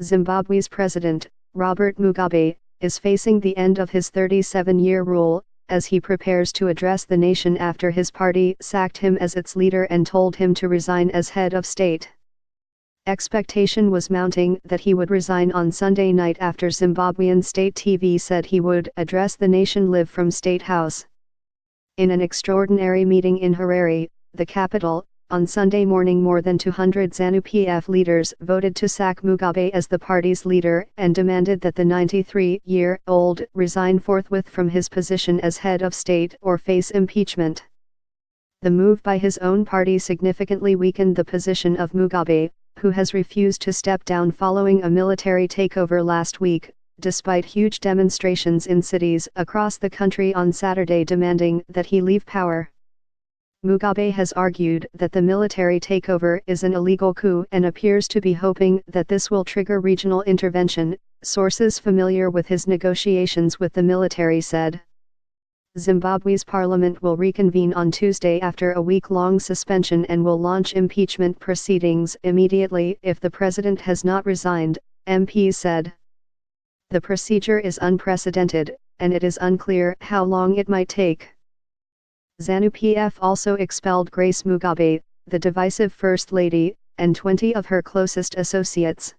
Zimbabwe's president, Robert Mugabe, is facing the end of his 37-year rule, as he prepares to address the nation after his party sacked him as its leader and told him to resign as head of state. Expectation was mounting that he would resign on Sunday night after Zimbabwean state TV said he would address the nation live from State House. In an extraordinary meeting in Harare, the capital, on Sunday morning more than 200 ZANU-PF leaders voted to sack Mugabe as the party's leader and demanded that the 93-year-old resign forthwith from his position as head of state or face impeachment. The move by his own party significantly weakened the position of Mugabe, who has refused to step down following a military takeover last week, despite huge demonstrations in cities across the country on Saturday demanding that he leave power. Mugabe has argued that the military takeover is an illegal coup and appears to be hoping that this will trigger regional intervention, sources familiar with his negotiations with the military said. Zimbabwe's parliament will reconvene on Tuesday after a week-long suspension and will launch impeachment proceedings immediately if the president has not resigned, MPs said. The procedure is unprecedented, and it is unclear how long it might take. ZANU-PF also expelled Grace Mugabe, the divisive First Lady, and 20 of her closest associates.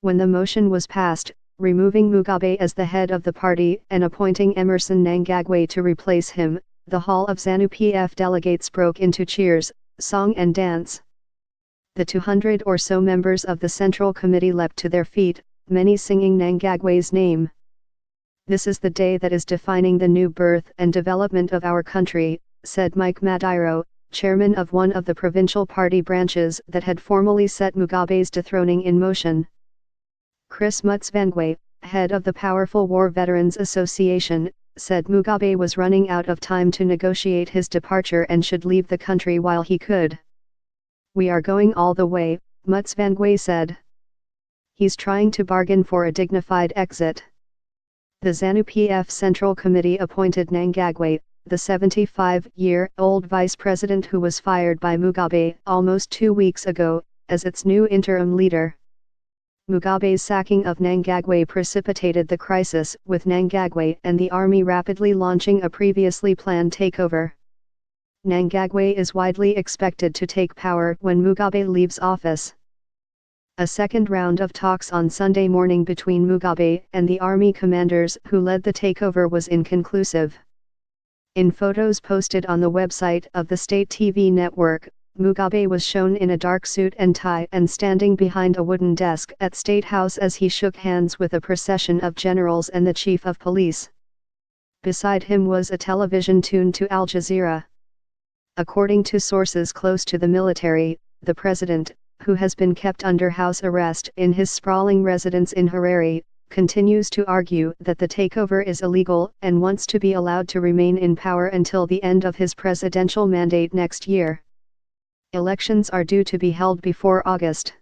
When the motion was passed, removing Mugabe as the head of the party and appointing Emmerson Mnangagwa to replace him, the hall of ZANU-PF delegates broke into cheers, song and dance. The 200 or so members of the Central Committee leapt to their feet, many singing Mnangagwa's name. "This is the day that is defining the new birth and development of our country," said Mike Madiro, chairman of one of the provincial party branches that had formally set Mugabe's dethroning in motion. Chris Mutsvangwa, head of the powerful War Veterans Association, said Mugabe was running out of time to negotiate his departure and should leave the country while he could. "We are going all the way," Mutsvangwa said. "He's trying to bargain for a dignified exit." The ZANU-PF Central Committee appointed Mnangagwa, the 75-year-old vice president who was fired by Mugabe almost 2 weeks ago, as its new interim leader. Mugabe's sacking of Mnangagwa precipitated the crisis, with Mnangagwa and the army rapidly launching a previously planned takeover. Mnangagwa is widely expected to take power when Mugabe leaves office. A second round of talks on Sunday morning between Mugabe and the army commanders who led the takeover was inconclusive. In photos posted on the website of the state TV network, Mugabe was shown in a dark suit and tie and standing behind a wooden desk at State House as he shook hands with a procession of generals and the chief of police. Beside him was a television tuned to Al Jazeera. According to sources close to the military, the president, who has been kept under house arrest in his sprawling residence in Harare, continues to argue that the takeover is illegal and wants to be allowed to remain in power until the end of his presidential mandate next year. Elections are due to be held before August.